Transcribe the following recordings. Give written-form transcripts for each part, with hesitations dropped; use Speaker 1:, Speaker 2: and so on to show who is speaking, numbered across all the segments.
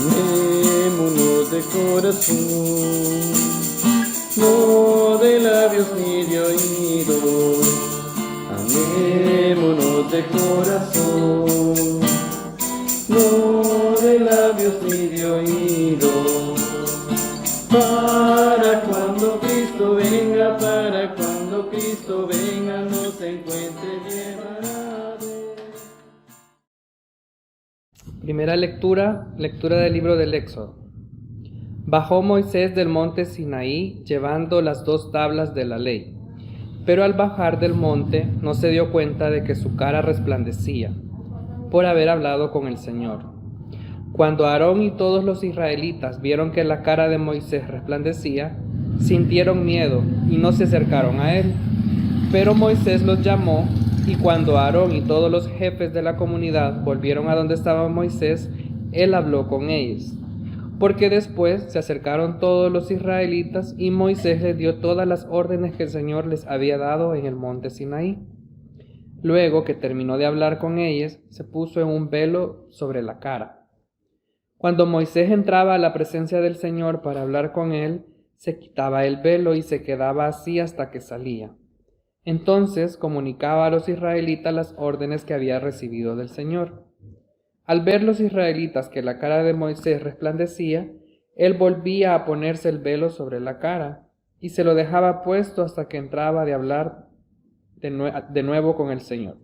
Speaker 1: Amémonos de corazón, no de labios ni de oídos. Amémonos de corazón, no de labios ni de oídos. Para cuando Cristo venga, no se encuentre llevado.
Speaker 2: Primera lectura del libro del Éxodo. Bajó Moisés del monte Sinaí llevando las 2 tablas de la ley, pero al bajar del monte no se dio cuenta de que su cara resplandecía por haber hablado con el Señor. Cuando Aarón y todos los israelitas vieron que la cara de Moisés resplandecía, sintieron miedo y no se acercaron a él. Pero Moisés los llamó, y cuando Aarón y todos los jefes de la comunidad volvieron a donde estaba Moisés, él habló con ellos. Porque después se acercaron todos los israelitas y Moisés les dio todas las órdenes que el Señor les había dado en el monte Sinaí. Luego que terminó de hablar con ellos, se puso en un velo sobre la cara. Cuando Moisés entraba a la presencia del Señor para hablar con él, se quitaba el velo y se quedaba así hasta que salía. Entonces comunicaba a los israelitas las órdenes que había recibido del Señor. Al ver los israelitas que la cara de Moisés resplandecía, él volvía a ponerse el velo sobre la cara y se lo dejaba puesto hasta que entraba de hablar de nuevo con el Señor.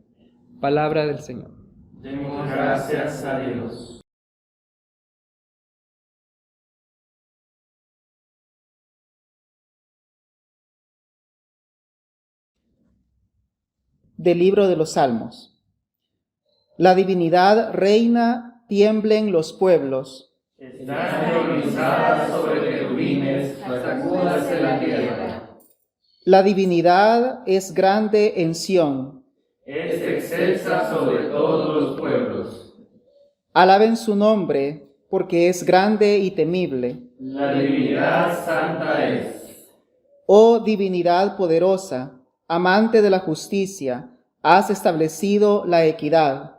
Speaker 2: Palabra del Señor.
Speaker 1: Demos gracias a Dios.
Speaker 3: Del libro de los Salmos. La divinidad reina, tiemblen los pueblos.
Speaker 1: Están entronizadas sobre querubines, sacúdase la tierra.
Speaker 3: La divinidad es grande en Sión.
Speaker 1: Es excelsa sobre todos los pueblos.
Speaker 3: Alaben su nombre, porque es grande y temible.
Speaker 1: La divinidad santa es.
Speaker 3: Oh divinidad poderosa, amante de la justicia, has establecido la equidad.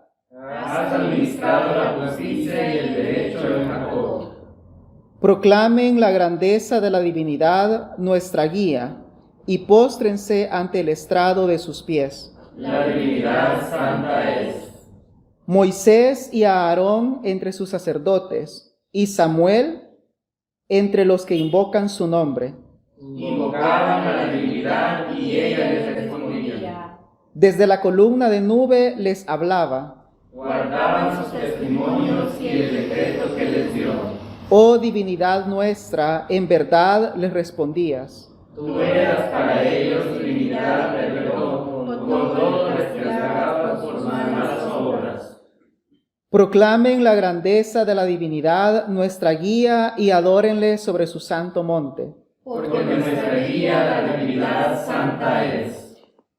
Speaker 1: Has administrado la justicia y el derecho en Jacob.
Speaker 3: Proclamen la grandeza de la divinidad, nuestra guía, y póstrense ante el estrado de sus pies.
Speaker 1: La divinidad santa es.
Speaker 3: Moisés y a Aarón entre sus sacerdotes, y Samuel entre los que invocan su nombre.
Speaker 1: Invocaban a la divinidad y ella les respondía.
Speaker 3: Desde la columna de nube les hablaba.
Speaker 1: Guardaban sus testimonios y el decreto que les dio.
Speaker 3: Oh divinidad nuestra, en verdad les respondías.
Speaker 1: Tú eras para ellos divinidad de perdón, con todo despreciado por sus malas obras.
Speaker 3: Proclamen la grandeza de la divinidad, nuestra guía, y adórenle sobre su santo monte.
Speaker 1: Porque nuestra guía, la divinidad santa es.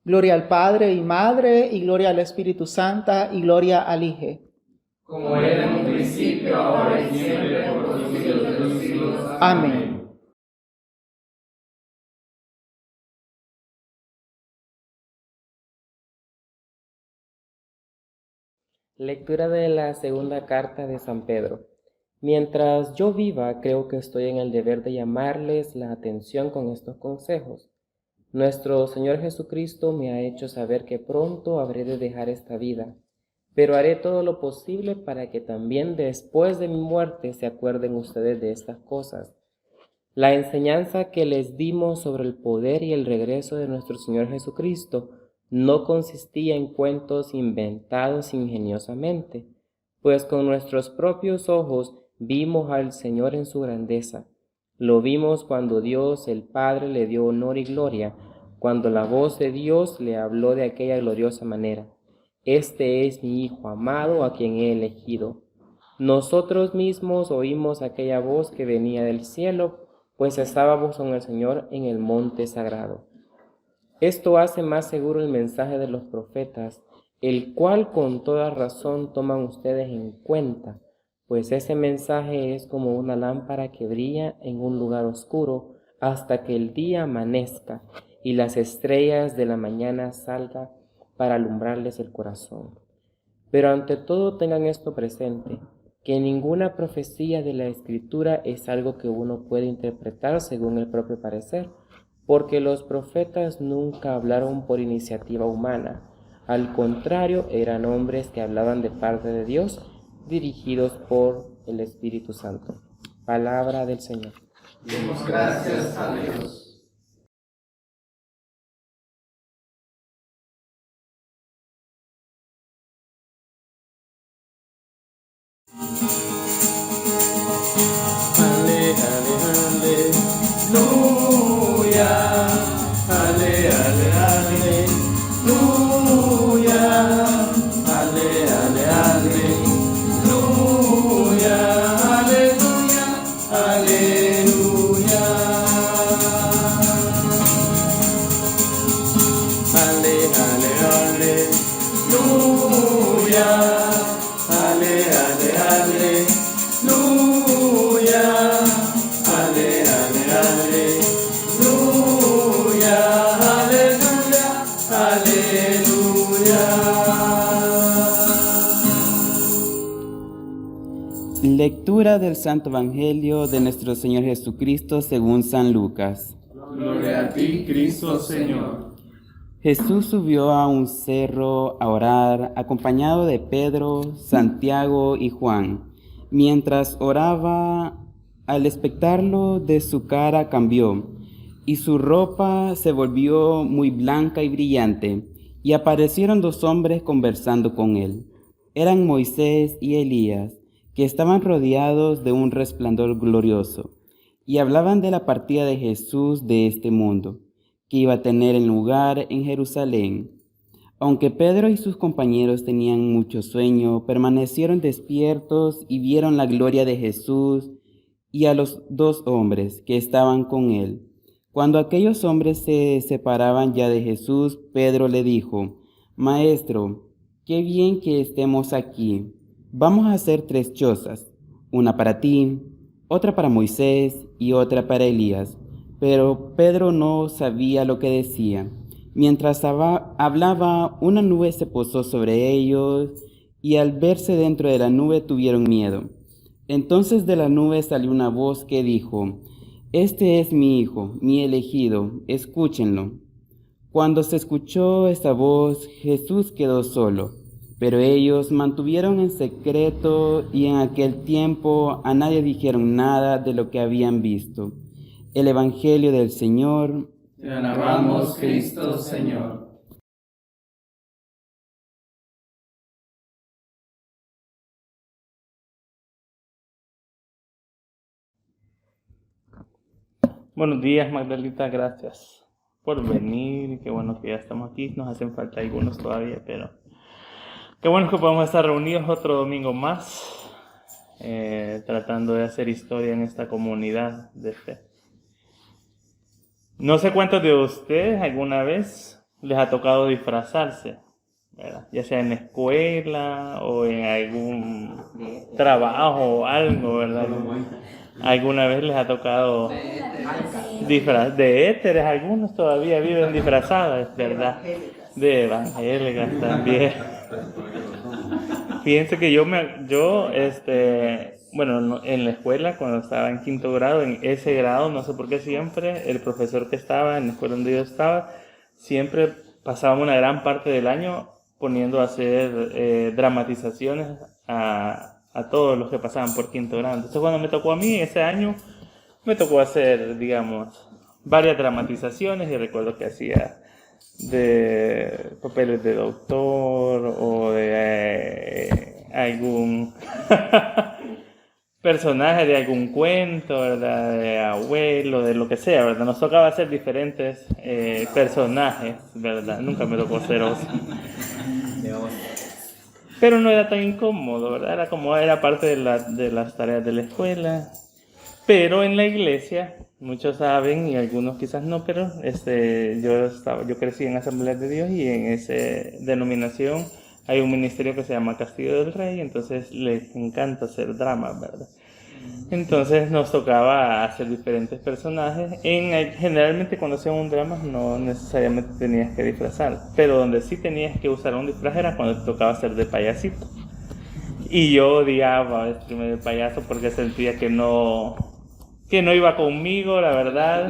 Speaker 3: Gloria al Padre y Madre, y gloria al Espíritu Santo, y gloria al Hijo.
Speaker 1: Como era en un principio, ahora y siempre, por los siglos de los siglos.
Speaker 3: Amén.
Speaker 4: Lectura de la segunda carta de San Pedro. Mientras yo viva, creo que estoy en el deber de llamarles la atención con estos consejos. Nuestro Señor Jesucristo me ha hecho saber que pronto habré de dejar esta vida, pero haré todo lo posible para que también después de mi muerte se acuerden ustedes de estas cosas. La enseñanza que les dimos sobre el poder y el regreso de nuestro Señor Jesucristo no consistía en cuentos inventados ingeniosamente, pues con nuestros propios ojos vimos al Señor en su grandeza. Lo vimos cuando Dios el Padre le dio honor y gloria, cuando la voz de Dios le habló de aquella gloriosa manera. Este es mi Hijo amado a quien he elegido. Nosotros mismos oímos aquella voz que venía del cielo, pues estábamos con el Señor en el monte sagrado. Esto hace más seguro el mensaje de los profetas, el cual con toda razón toman ustedes en cuenta, pues ese mensaje es como una lámpara que brilla en un lugar oscuro hasta que el día amanezca y las estrellas de la mañana salgan para alumbrarles el corazón. Pero ante todo tengan esto presente: que ninguna profecía de la Escritura es algo que uno puede interpretar según el propio parecer, porque los profetas nunca hablaron por iniciativa humana. Al contrario, eran hombres que hablaban de parte de Dios, dirigidos por el Espíritu Santo. Palabra del Señor.
Speaker 1: Demos gracias a Dios. Ale, ale, aleluya. Ale, ale, aleluya. Ale, ale, aleluya. Aleluya, aleluya. Ale, ale, aleluya. Ale, ale, aleluya. Ale, ale, aleluya. Aleluya, aleluya.
Speaker 5: Lectura del Santo Evangelio de nuestro Señor Jesucristo según San Lucas.
Speaker 1: Gloria a ti, Cristo Señor.
Speaker 5: Jesús subió a un cerro a orar, acompañado de Pedro, Santiago y Juan. Mientras oraba, al espectarlo, de su cara cambió, y su ropa se volvió muy blanca y brillante, y aparecieron dos hombres conversando con él. Eran Moisés y Elías, que estaban rodeados de un resplandor glorioso, y hablaban de la partida de Jesús de este mundo, que iba a tener lugar en Jerusalén. Aunque Pedro y sus compañeros tenían mucho sueño, permanecieron despiertos y vieron la gloria de Jesús y a los dos hombres que estaban con él. Cuando aquellos hombres se separaban ya de Jesús, Pedro le dijo: Maestro, qué bien que estemos aquí. Vamos a hacer 3 chozas, una para ti, otra para Moisés y otra para Elías. Pero Pedro no sabía lo que decía. Mientras hablaba, una nube se posó sobre ellos, y al verse dentro de la nube tuvieron miedo. Entonces de la nube salió una voz que dijo: Este es mi Hijo, mi elegido, escúchenlo. Cuando se escuchó esta voz, Jesús quedó solo, pero ellos mantuvieron en secreto, y en aquel tiempo a nadie dijeron nada de lo que habían visto. El Evangelio del Señor.
Speaker 1: Te alabamos, Cristo Señor.
Speaker 6: Buenos días, Magdalita, gracias por venir. Qué bueno que ya estamos aquí. Nos hacen falta algunos todavía, pero qué bueno que podemos estar reunidos otro domingo más, tratando de hacer historia en esta comunidad de fe. No sé cuántos de ustedes alguna vez les ha tocado disfrazarse, ¿verdad? Ya sea en la escuela o en algún trabajo o algo, ¿verdad? ¿Alguna vez les ha tocado disfraz de éteres? Algunos todavía viven disfrazadas, ¿verdad? De evangélicas también. Fíjense que bueno, en la escuela, cuando estaba en 5º grado, en ese grado, no sé por qué siempre, el profesor que estaba en la escuela donde yo estaba, siempre pasábamos una gran parte del año poniendo a hacer dramatizaciones a todos los que pasaban por 5º grado. Entonces, cuando me tocó a mí, ese año, me tocó hacer, digamos, varias dramatizaciones, y recuerdo que hacía de papeles de doctor o de algún personaje de algún cuento, ¿verdad? De abuelo, de lo que sea, ¿verdad? Nos tocaba hacer diferentes personajes, ¿verdad? Nunca me tocó ser oso. Pero no era tan incómodo, ¿verdad? Era parte de las tareas de la escuela. Pero en la iglesia, muchos saben y algunos quizás no, pero yo crecí en Asamblea de Dios, y en esa denominación hay un ministerio que se llama Castillo del Rey, entonces les encanta hacer dramas, ¿verdad? Entonces nos tocaba hacer diferentes personajes. Generalmente cuando hacían un drama no necesariamente tenías que disfrazar, pero donde sí tenías que usar un disfraz era cuando te tocaba hacer de payasito. Y yo odiaba vestirme de payaso porque sentía que no iba conmigo, la verdad.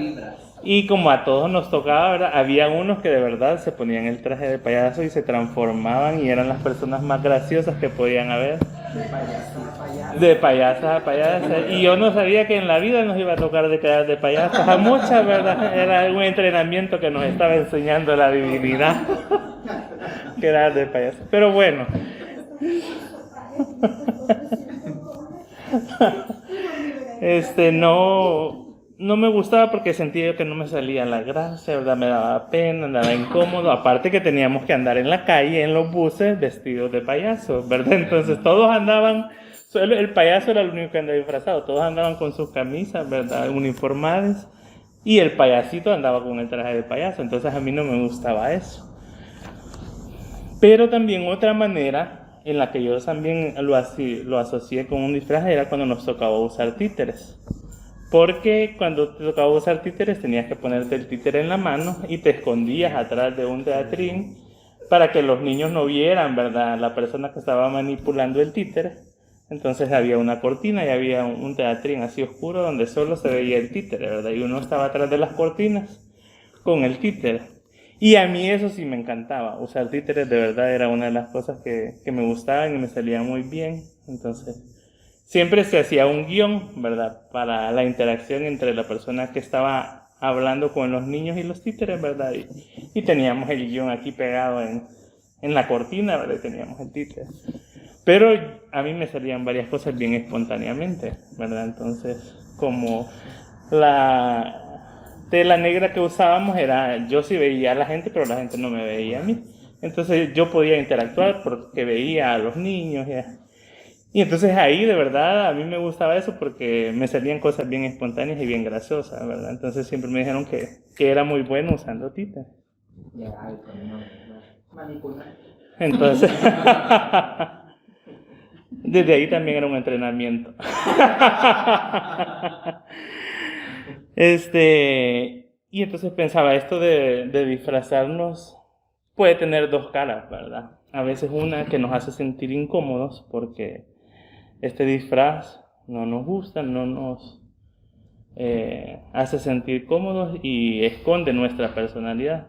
Speaker 6: Y como a todos nos tocaba, ¿verdad? Había unos que de verdad se ponían el traje de payaso y se transformaban y eran las personas más graciosas que podían haber. De payasa a payasa. Y yo no sabía que en la vida nos iba a tocar de quedar de payasas a muchas, ¿verdad? Era un entrenamiento que nos estaba enseñando la divinidad. Quedar de payasa. Pero bueno. No me gustaba porque sentía que no me salía la gracia, ¿verdad? Me daba pena, andaba incómodo. Aparte que teníamos que andar en la calle, en los buses, vestidos de payasos, ¿verdad? Entonces todos andaban, solo el payaso era el único que andaba disfrazado. Todos andaban con sus camisas, ¿verdad? Uniformadas. Y el payasito andaba con el traje de payaso. Entonces a mí no me gustaba eso. Pero también otra manera en la que yo también lo asocié con un disfraz era cuando nos tocaba usar títeres. Porque cuando te tocaba usar títeres tenías que ponerte el títere en la mano y te escondías atrás de un teatrín para que los niños no vieran, ¿verdad?, la persona que estaba manipulando el títere. Entonces había una cortina y había un teatrín así oscuro donde solo se veía el títere, ¿verdad? Y uno estaba atrás de las cortinas con el títere. Y a mí eso sí me encantaba. Usar títeres de verdad era una de las cosas que me gustaban y me salía muy bien. Entonces siempre se hacía un guión, ¿verdad?, para la interacción entre la persona que estaba hablando con los niños y los títeres, ¿verdad? Y teníamos el guión aquí pegado en la cortina, ¿verdad? Y teníamos el títere. Pero a mí me salían varias cosas bien espontáneamente, ¿verdad? Entonces, como la tela negra que usábamos yo sí veía a la gente, pero la gente no me veía a mí. Entonces yo podía interactuar porque veía a los niños y entonces ahí de verdad a mí me gustaba eso porque me salían cosas bien espontáneas y bien graciosas, ¿verdad? Entonces siempre me dijeron que era muy bueno usando títeres. Entonces desde ahí también era un entrenamiento. Y entonces pensaba, esto de disfrazarnos puede tener dos caras, ¿verdad? A veces una que nos hace sentir incómodos porque este disfraz no nos gusta, no nos hace sentir cómodos y esconde nuestra personalidad.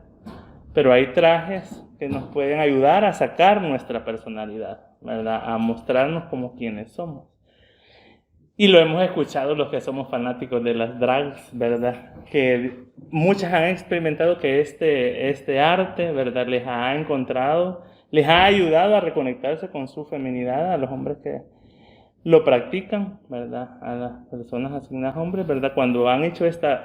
Speaker 6: Pero hay trajes que nos pueden ayudar a sacar nuestra personalidad, ¿verdad? A mostrarnos como quienes somos. Y lo hemos escuchado los que somos fanáticos de las drags, ¿verdad? Que muchas han experimentado que este arte, ¿verdad?, les ha ayudado a reconectarse con su feminidad, a los hombres que lo practican, ¿verdad? A las personas asignadas hombres, ¿verdad? Cuando han hecho esta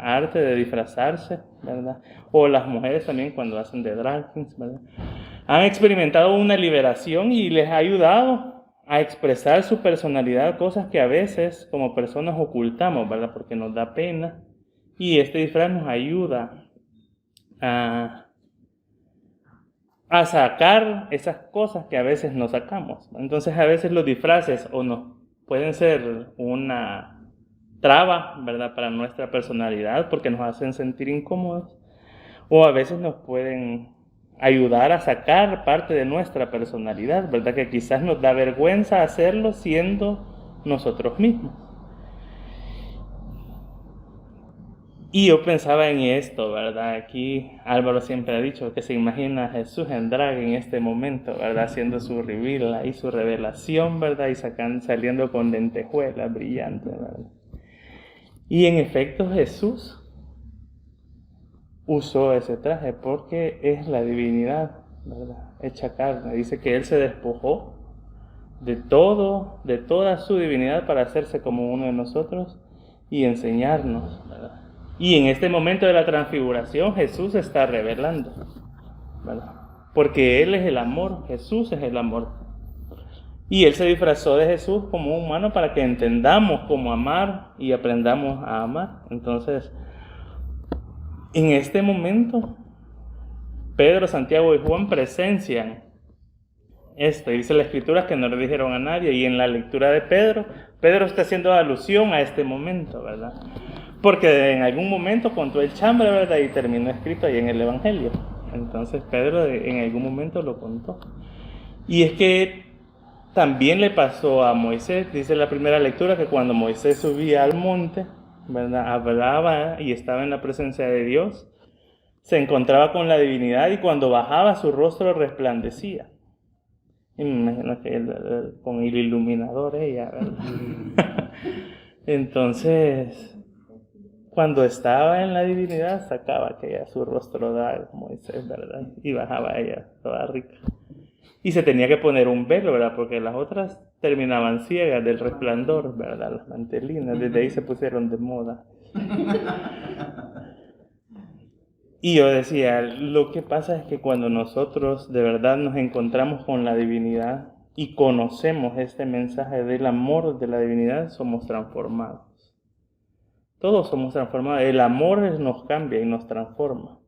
Speaker 6: arte de disfrazarse, ¿verdad? O las mujeres también cuando hacen de drag queens, ¿verdad? Han experimentado una liberación y les ha ayudado a expresar su personalidad, cosas que a veces como personas ocultamos, ¿verdad? Porque nos da pena. Y este disfraz nos ayuda a sacar esas cosas que a veces no sacamos. Entonces a veces los disfraces o nos pueden ser una traba, ¿verdad?, para nuestra personalidad porque nos hacen sentir incómodos, o a veces nos pueden ayudar a sacar parte de nuestra personalidad, ¿verdad?, que quizás nos da vergüenza hacerlo siendo nosotros mismos. Y yo pensaba en esto, ¿verdad? Aquí Álvaro siempre ha dicho que se imagina a Jesús en drag en este momento, ¿verdad? Haciendo su reveal y su revelación, ¿verdad? Y saliendo con lentejuelas brillantes, ¿verdad? Y en efecto Jesús usó ese traje porque es la divinidad, ¿verdad?, hecha carne. Dice que Él se despojó de toda su divinidad para hacerse como uno de nosotros y enseñarnos, ¿verdad? Y en este momento de la transfiguración Jesús se está revelando, ¿verdad? Porque Él es el amor, Jesús es el amor. Y Él se disfrazó de Jesús como humano para que entendamos cómo amar y aprendamos a amar. Entonces, en este momento, Pedro, Santiago y Juan presencian esto. Dice la Escritura que no le dijeron a nadie. Y en la lectura de Pedro está haciendo alusión a este momento, ¿verdad? Porque en algún momento contó el chambre, ¿verdad? Y terminó escrito ahí en el Evangelio. Entonces Pedro en algún momento lo contó. Y es que también le pasó a Moisés. Dice la primera lectura que cuando Moisés subía al monte, ¿verdad?, hablaba y estaba en la presencia de Dios, se encontraba con la divinidad y cuando bajaba su rostro resplandecía. Y me imagino que con el iluminador ella, ¿verdad? Entonces, cuando estaba en la divinidad, sacaba aquella su rostro da Moisés, ¿verdad? Y bajaba ella toda rica. Y se tenía que poner un velo, ¿verdad? Porque las otras terminaban ciegas del resplandor, ¿verdad? Las mantelinas, desde ahí se pusieron de moda. Y yo decía, lo que pasa es que cuando nosotros de verdad nos encontramos con la divinidad y conocemos este mensaje del amor de la divinidad, somos transformados. Todos somos transformados. El amor nos cambia y nos transforma.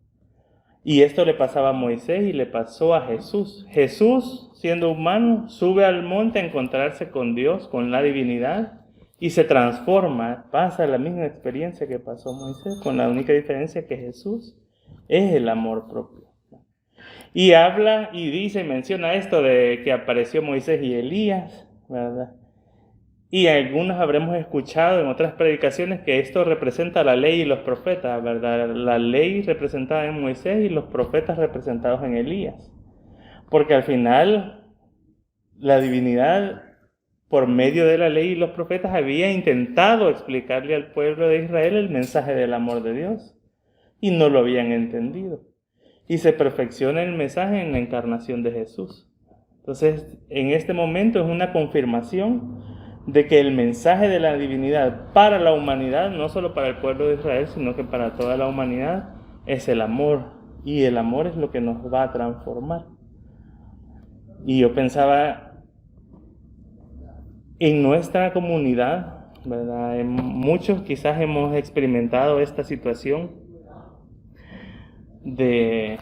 Speaker 6: Y esto le pasaba a Moisés y le pasó a Jesús. Jesús, siendo humano, sube al monte a encontrarse con Dios, con la divinidad, y se transforma. Pasa la misma experiencia que pasó Moisés, con la única diferencia que Jesús es el amor propio. Y habla y dice, menciona esto de que apareció Moisés y Elías, ¿verdad? Y algunos habremos escuchado en otras predicaciones que esto representa la ley y los profetas, ¿verdad? La ley representada en Moisés y los profetas representados en Elías. Porque al final, la divinidad, por medio de la ley y los profetas, había intentado explicarle al pueblo de Israel el mensaje del amor de Dios. Y no lo habían entendido. Y se perfecciona el mensaje en la encarnación de Jesús. Entonces, en este momento es una confirmación de que el mensaje de la divinidad para la humanidad, no solo para el pueblo de Israel, sino que para toda la humanidad, es el amor. Y el amor es lo que nos va a transformar. Y yo pensaba en nuestra comunidad, ¿verdad? Muchos quizás hemos experimentado esta situación de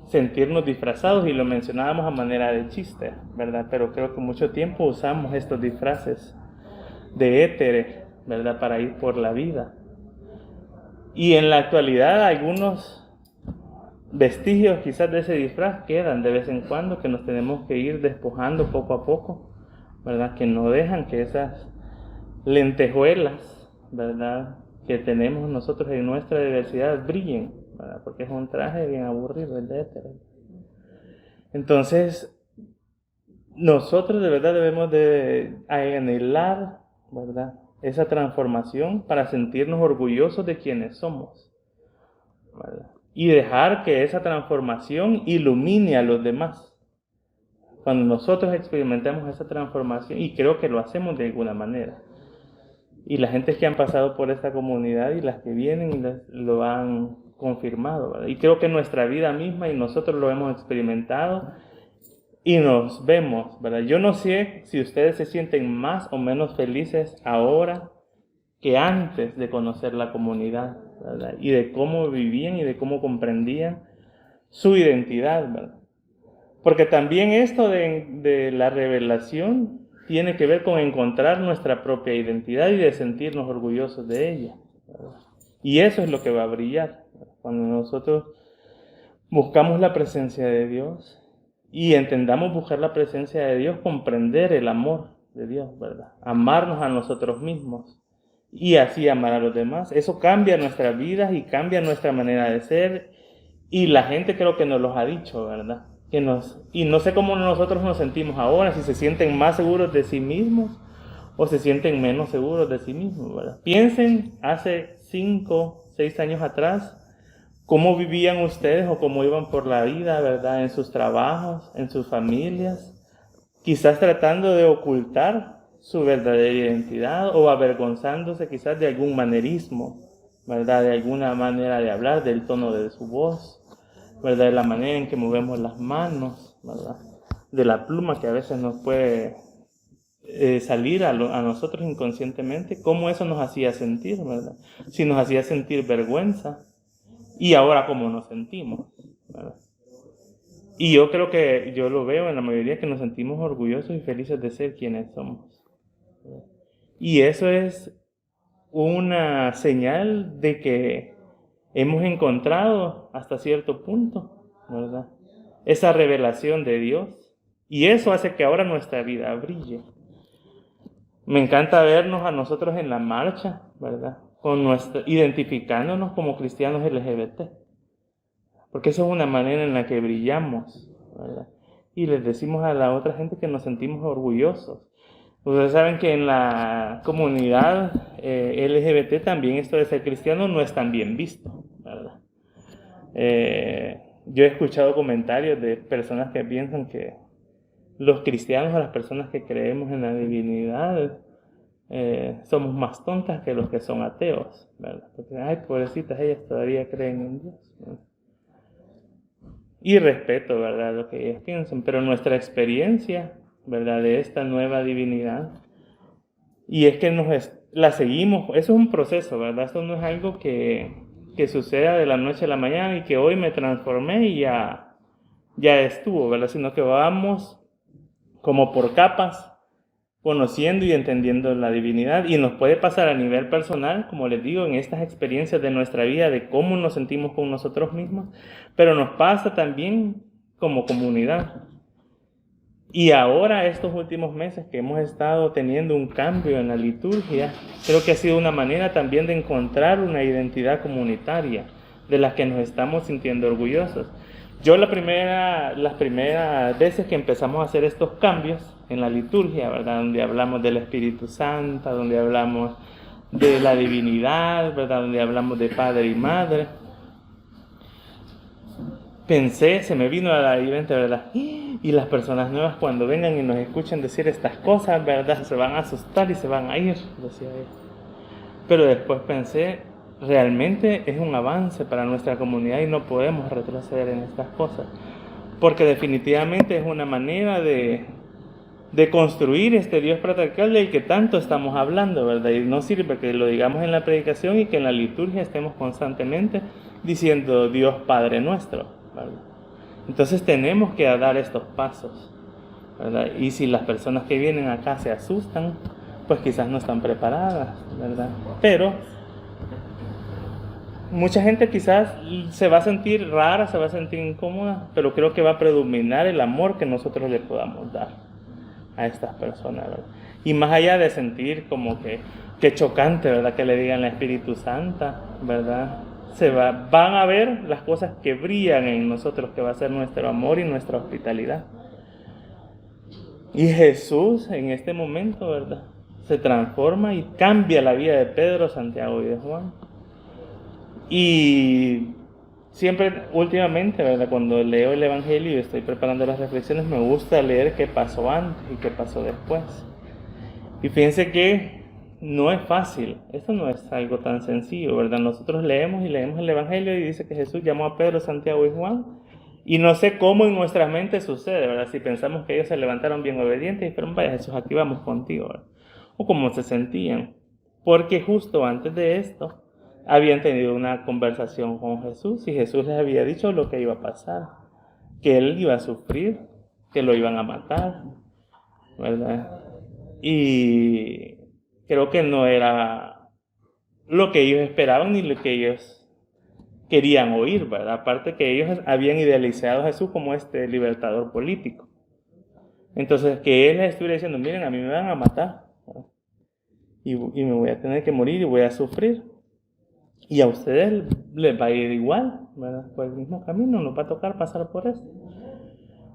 Speaker 6: sentirnos disfrazados, y lo mencionábamos a manera de chiste, ¿verdad? Pero creo que mucho tiempo usamos estos disfraces de éteres, ¿verdad? Para ir por la vida. Y en la actualidad algunos vestigios quizás de ese disfraz quedan de vez en cuando, que nos tenemos que ir despojando poco a poco, ¿verdad? Que no dejan que esas lentejuelas, ¿verdad?, que tenemos nosotros en nuestra diversidad brillen, ¿verdad? Porque es un traje bien aburrido el de éter. Entonces, nosotros de verdad debemos de anhelar, ¿verdad?, esa transformación para sentirnos orgullosos de quienes somos, ¿verdad? Y dejar que esa transformación ilumine a los demás. Cuando nosotros experimentamos esa transformación, y creo que lo hacemos de alguna manera, y las gentes que han pasado por esta comunidad y las que vienen lo han confirmado, ¿verdad? Y creo que nuestra vida misma y nosotros lo hemos experimentado y nos vemos, ¿verdad? Yo no sé si ustedes se sienten más o menos felices ahora que antes de conocer la comunidad, ¿verdad? Y de cómo vivían y de cómo comprendían su identidad, ¿verdad? Porque también esto de la revelación tiene que ver con encontrar nuestra propia identidad y de sentirnos orgullosos de ella, ¿verdad? Y eso es lo que va a brillar, ¿verdad? Cuando nosotros buscamos la presencia de Dios y entendamos buscar la presencia de Dios, comprender el amor de Dios, ¿verdad? Amarnos a nosotros mismos y así amar a los demás. Eso cambia nuestras vidas y cambia nuestra manera de ser, y la gente creo que nos los ha dicho, ¿verdad? Y no sé cómo nosotros nos sentimos ahora, si se sienten más seguros de sí mismos o se sienten menos seguros de sí mismos, ¿verdad? Piensen hace 5, 6 años atrás, cómo vivían ustedes o cómo iban por la vida, ¿verdad? En sus trabajos, en sus familias, quizás tratando de ocultar su verdadera identidad o avergonzándose quizás de algún manerismo, ¿verdad? De alguna manera de hablar, del tono de su voz, ¿verdad? De la manera en que movemos las manos, ¿verdad? De la pluma que a veces nos puede salir a nosotros inconscientemente, cómo eso nos hacía sentir, ¿verdad? Si nos hacía sentir vergüenza, y ahora cómo nos sentimos, ¿verdad? Y yo creo que yo lo veo en la mayoría, que nos sentimos orgullosos y felices de ser quienes somos, ¿verdad? Y eso es una señal de que hemos encontrado hasta cierto punto, ¿verdad?, esa revelación de Dios Y eso hace que ahora nuestra vida brille. Me encanta vernos a nosotros en la marcha, ¿verdad? Identificándonos como cristianos LGBT. Porque esa es una manera en la que brillamos, ¿verdad? Y les decimos a la otra gente que nos sentimos orgullosos. Ustedes saben que en la comunidad LGBT también esto de ser cristiano no es tan bien visto, ¿verdad? Yo he escuchado comentarios de personas que piensan que los cristianos o las personas que creemos en la divinidad somos más tontas que los que son ateos, ¿verdad? Porque, ay, pobrecitas, ellas todavía creen en Dios, ¿verdad? Y respeto, ¿verdad?, lo que ellas piensan, pero nuestra experiencia, ¿verdad?, de esta nueva divinidad, y es que la seguimos, eso es un proceso, ¿verdad? Esto no es algo que suceda de la noche a la mañana y que hoy me transformé y ya estuvo, ¿verdad? Sino que vamos como por capas, conociendo y entendiendo la divinidad, y nos puede pasar a nivel personal, como les digo, en estas experiencias de nuestra vida, de cómo nos sentimos con nosotros mismos, pero nos pasa también como comunidad. Y ahora, estos últimos meses que hemos estado teniendo un cambio en la liturgia, creo que ha sido una manera también de encontrar una identidad comunitaria de la que nos estamos sintiendo orgullosos. Yo las primeras veces que empezamos a hacer estos cambios en la liturgia, ¿verdad?, donde hablamos del Espíritu Santo, donde hablamos de la divinidad, ¿verdad?, donde hablamos de Padre y Madre, se me vino a la mente, ¿verdad?, y las personas nuevas cuando vengan y nos escuchen decir estas cosas, ¿verdad?, se van a asustar y se van a ir, decía él. Pero después pensé, realmente es un avance para nuestra comunidad y no podemos retroceder en estas cosas, porque definitivamente es una manera de construir este Dios patriarcal del que tanto estamos hablando, ¿verdad? Y no sirve que lo digamos en la predicación y que en la liturgia estemos constantemente diciendo Dios Padre nuestro, ¿verdad? Entonces tenemos que dar estos pasos, ¿verdad? Y si las personas que vienen acá se asustan, pues quizás no están preparadas, ¿verdad? Pero mucha gente quizás se va a sentir rara, se va a sentir incómoda, pero creo que va a predominar el amor que nosotros le podamos dar a estas personas, ¿verdad? Y más allá de sentir como que chocante, ¿verdad?, que le digan la Espíritu Santa, ¿verdad?, van a ver las cosas que brillan en nosotros, que va a ser nuestro amor y nuestra hospitalidad. Y Jesús en este momento, ¿verdad?, se transforma y cambia la vida de Pedro, Santiago y de Juan. Y siempre, últimamente, ¿verdad?, cuando leo el Evangelio y estoy preparando las reflexiones, me gusta leer qué pasó antes y qué pasó después. Y fíjense que no es fácil, esto no es algo tan sencillo, ¿verdad? Nosotros leemos el Evangelio y dice que Jesús llamó a Pedro, Santiago y Juan, y no sé cómo en nuestra mente sucede, ¿verdad? Si pensamos que ellos se levantaron bien obedientes y dijeron, vaya Jesús, aquí vamos contigo, ¿verdad? O cómo se sentían, porque justo antes de esto habían tenido una conversación con Jesús y Jesús les había dicho lo que iba a pasar, que él iba a sufrir, que lo iban a matar, ¿verdad? Y creo que no era lo que ellos esperaban ni lo que ellos querían oír, ¿verdad? Aparte que ellos habían idealizado a Jesús como este libertador político. Entonces, que él les estuviera diciendo, miren, a mí me van a matar, ¿verdad?, y me voy a tener que morir y voy a sufrir. Y a ustedes les va a ir igual, ¿verdad? Por el mismo camino, nos va a tocar pasar por eso.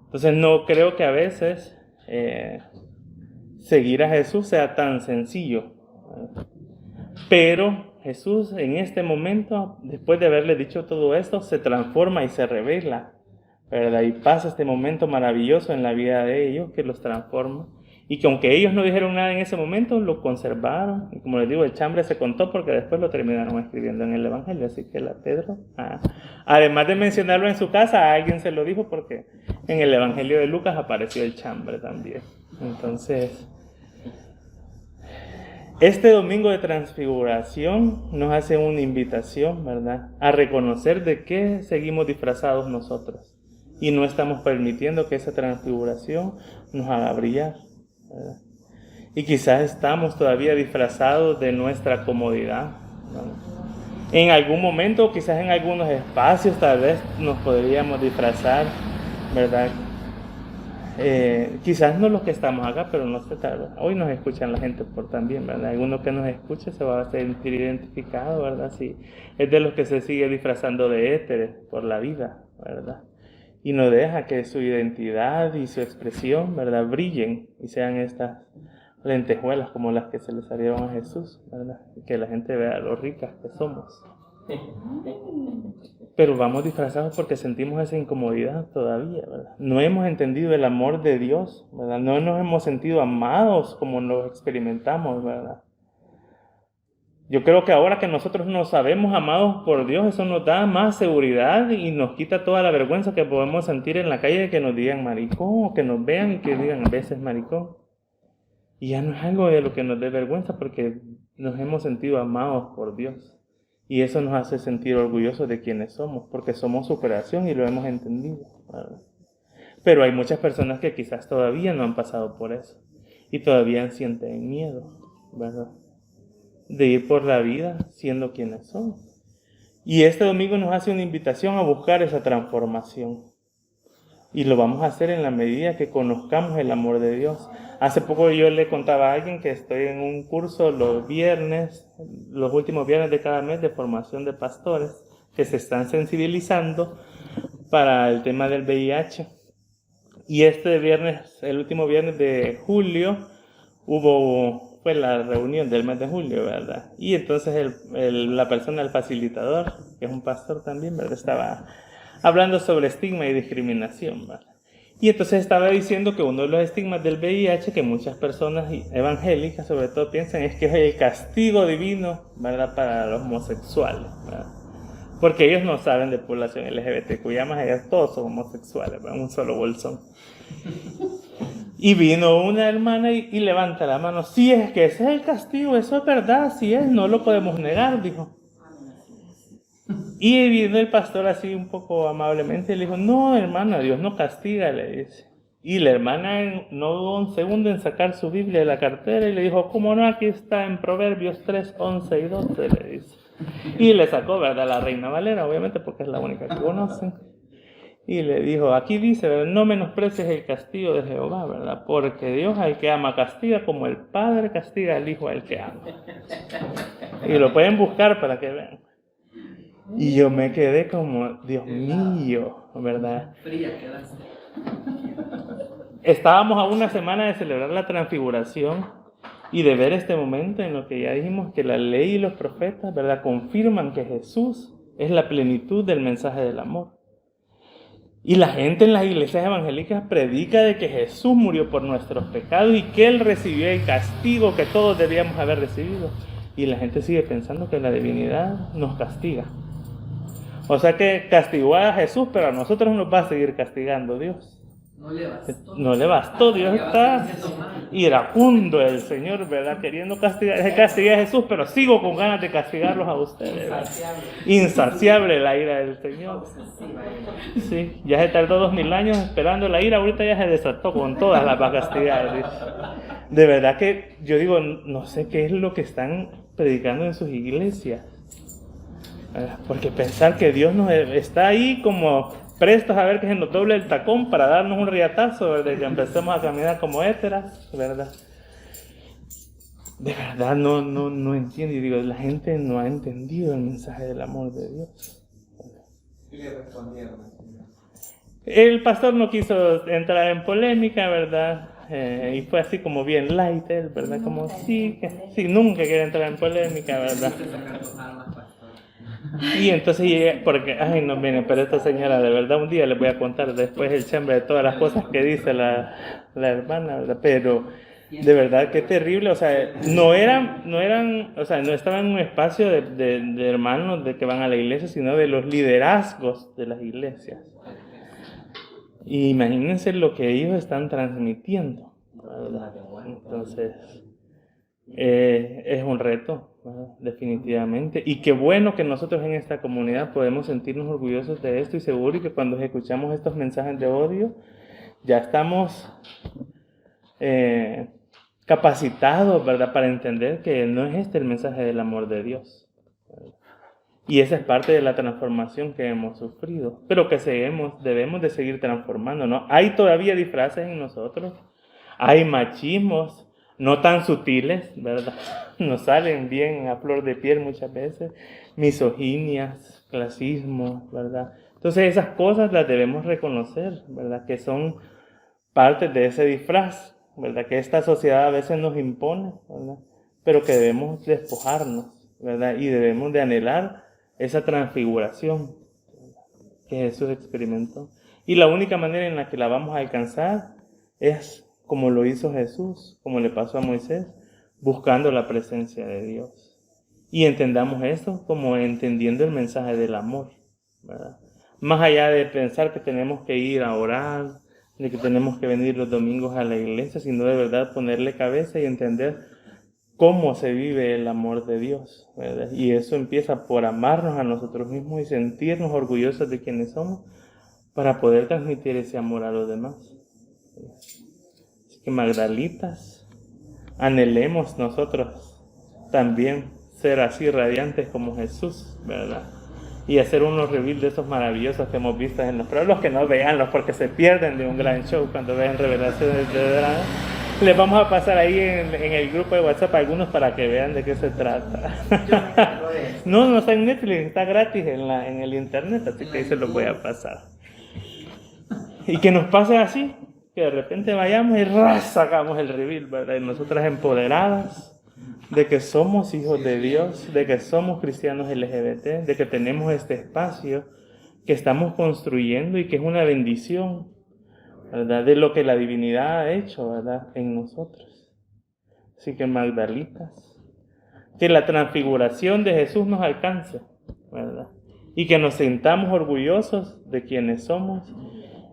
Speaker 6: Entonces, no creo que a veces seguir a Jesús sea tan sencillo, ¿verdad? Pero Jesús en este momento, después de haberle dicho todo esto, se transforma y se revela, ¿verdad? Y pasa este momento maravilloso en la vida de ellos que los transforma. Y que aunque ellos no dijeron nada en ese momento, lo conservaron. Y como les digo, el chambre se contó porque después lo terminaron escribiendo en el Evangelio. Así que Pedro, además de mencionarlo en su casa, a alguien se lo dijo porque en el Evangelio de Lucas apareció el chambre también. Entonces, este domingo de transfiguración nos hace una invitación, ¿verdad?, a reconocer de qué seguimos disfrazados nosotros. Y no estamos permitiendo que esa transfiguración nos haga brillar, ¿verdad? Y quizás estamos todavía disfrazados de nuestra comodidad, ¿verdad? En algún momento, quizás en algunos espacios, tal vez nos podríamos disfrazar, ¿verdad?, Quizás no los que estamos acá, pero no sé, tal vez hoy nos escuchan la gente por también, ¿verdad? Alguno que nos escuche se va a sentir identificado, ¿verdad? Sí, es de los que se sigue disfrazando de éteres por la vida, ¿verdad? Y no deja que su identidad y su expresión, ¿verdad?, brillen y sean estas lentejuelas como las que se le salieron a Jesús, ¿verdad? Y que la gente vea lo ricas que somos. Pero vamos disfrazados porque sentimos esa incomodidad todavía, ¿verdad? No hemos entendido el amor de Dios, ¿verdad? No nos hemos sentido amados como lo experimentamos, ¿verdad? Yo creo que ahora que nosotros nos sabemos amados por Dios, eso nos da más seguridad y nos quita toda la vergüenza que podemos sentir en la calle de que nos digan maricón, o que nos vean y que digan a veces maricón. Y ya no es algo de lo que nos dé vergüenza porque nos hemos sentido amados por Dios. Y eso nos hace sentir orgullosos de quienes somos, porque somos su creación y lo hemos entendido, ¿verdad? Pero hay muchas personas que quizás todavía no han pasado por eso y todavía sienten miedo, ¿verdad?, de ir por la vida siendo quienes son. Y este domingo nos hace una invitación a buscar esa transformación. Y lo vamos a hacer en la medida que conozcamos el amor de Dios. Hace poco yo le contaba a alguien que estoy en un curso los viernes, los últimos viernes de cada mes de formación de pastores que se están sensibilizando para el tema del VIH. Y este viernes, el último viernes de julio, fue la reunión del mes de julio, ¿verdad? Y entonces la persona, el facilitador, que es un pastor también, ¿verdad?, estaba hablando sobre estigma y discriminación, ¿verdad? Y entonces estaba diciendo que uno de los estigmas del VIH que muchas personas evangélicas sobre todo piensan es que es el castigo divino, ¿verdad?, para los homosexuales, ¿verdad? Porque ellos no saben de población LGBT, cuya más ellos todos son homosexuales, ¿verdad?, un solo bolsón. Y vino una hermana y levanta la mano. Sí, es que ese es el castigo, eso es verdad, sí es, no lo podemos negar, dijo. Y vino el pastor así un poco amablemente y le dijo, no, hermana, Dios no castiga, le dice. Y la hermana no dudó un segundo en sacar su Biblia de la cartera y le dijo, ¿cómo no? Aquí está en Proverbios 3, 11 y 12, le dice. Y le sacó, ¿verdad?, la Reina Valera, obviamente, porque es la única que conocen. Y le dijo, aquí dice, ¿verdad?, no menosprecies el castigo de Jehová, ¿verdad?, porque Dios al que ama castiga como el Padre castiga al Hijo al que ama. Y lo pueden buscar para que vean. Y yo me quedé como, Dios mío, ¿verdad?
Speaker 2: Fría quedaste.
Speaker 6: Estábamos a una semana de celebrar la transfiguración y de ver este momento en lo que ya dijimos que la ley y los profetas, ¿verdad?, confirman que Jesús es la plenitud del mensaje del amor. Y la gente en las iglesias evangélicas predica de que Jesús murió por nuestros pecados y que Él recibió el castigo que todos debíamos haber recibido. Y la gente sigue pensando que la divinidad nos castiga. O sea que castigó a Jesús, pero a nosotros nos va a seguir castigando Dios. No le bastó, Dios está iracundo el Señor, ¿verdad?, queriendo castigar a Jesús, pero sigo con ganas de castigarlos a ustedes, ¿verdad? Insaciable la ira del Señor. Sí, ya se tardó 2000 años esperando la ira, ahorita ya se desató con todas las va a castigar. De verdad que yo digo, no sé qué es lo que están predicando en sus iglesias. Porque pensar que Dios nos está ahí como prestos a ver que se nos doble el tacón para darnos un riatazo, ¿verdad?, que empecemos a caminar como héteras, ¿verdad? De verdad no entiendo. Y digo, la gente no ha entendido el mensaje del amor de Dios.
Speaker 2: ¿Qué le respondieron?
Speaker 6: El pastor no quiso entrar en polémica, ¿verdad? Y fue así como bien light, ¿verdad? Como sí, nunca quiere entrar en polémica, ¿verdad? Y entonces, porque, no viene, pero esta señora, de verdad, un día les voy a contar después el chambre de todas las cosas que dice la hermana, ¿verdad? Pero de verdad qué terrible, o sea, no estaban en un espacio de hermanos de que van a la iglesia, sino de los liderazgos de las iglesias. Y imagínense lo que ellos están transmitiendo, ¿verdad? Entonces, es un reto, ¿verdad?, definitivamente. Y qué bueno que nosotros en esta comunidad podemos sentirnos orgullosos de esto y seguros que cuando escuchamos estos mensajes de odio, ya estamos capacitados, ¿verdad?, para entender que no es este el mensaje del amor de Dios, ¿verdad? Y esa es parte de la transformación que hemos sufrido, pero que debemos de seguir transformando, ¿no? Hay todavía disfraces en nosotros, hay machismos no tan sutiles, ¿verdad? Nos salen bien a flor de piel muchas veces, misoginias, clasismo, ¿verdad? Entonces esas cosas las debemos reconocer, ¿verdad? Que son parte de ese disfraz, ¿verdad? Que esta sociedad a veces nos impone, ¿verdad? Pero que debemos despojarnos, ¿verdad? Y debemos de anhelar esa transfiguración que Jesús experimentó. Y la única manera en la que la vamos a alcanzar es como lo hizo Jesús, como le pasó a Moisés, buscando la presencia de Dios. Y entendamos esto como entendiendo el mensaje del amor, ¿verdad? Más allá de pensar que tenemos que ir a orar, de que tenemos que venir los domingos a la iglesia, sino de verdad ponerle cabeza y entender cómo se vive el amor de Dios, ¿verdad? Y eso empieza por amarnos a nosotros mismos y sentirnos orgullosos de quienes somos para poder transmitir ese amor a los demás. Así que Magdalitas, anhelemos nosotros también ser así radiantes como Jesús, ¿verdad? Y hacer unos reveals de esos maravillosos que hemos visto en los programas, los que no veanlos porque se pierden de un gran show cuando vean revelaciones de drama. Les vamos a pasar ahí en el grupo de WhatsApp algunos para que vean de qué se trata. No está en Netflix, está gratis en el internet, así que ahí se los voy a pasar. Y que nos pase así, que de repente vayamos y sacamos el reveal, ¿verdad? Y nosotras empoderadas de que somos hijos de Dios, de que somos cristianos LGBT, de que tenemos este espacio que estamos construyendo y que es una bendición, ¿verdad? De lo que la divinidad ha hecho, ¿verdad? En nosotros. Así que Magdalitas, que la transfiguración de Jesús nos alcance, ¿verdad? Y que nos sintamos orgullosos de quienes somos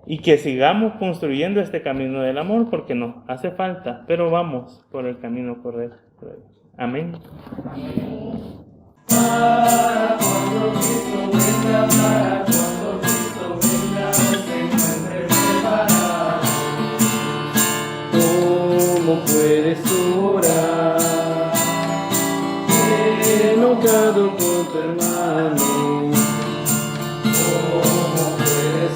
Speaker 6: y que sigamos construyendo este camino del amor porque nos hace falta, pero vamos por el camino correcto. Amén.
Speaker 1: Para cuando Cristo venga, para cuando Cristo venga, se encuentre preparado.
Speaker 7: ¿Cómo puedes orar? Enojado con tu hermano.
Speaker 1: ¿Cómo puedes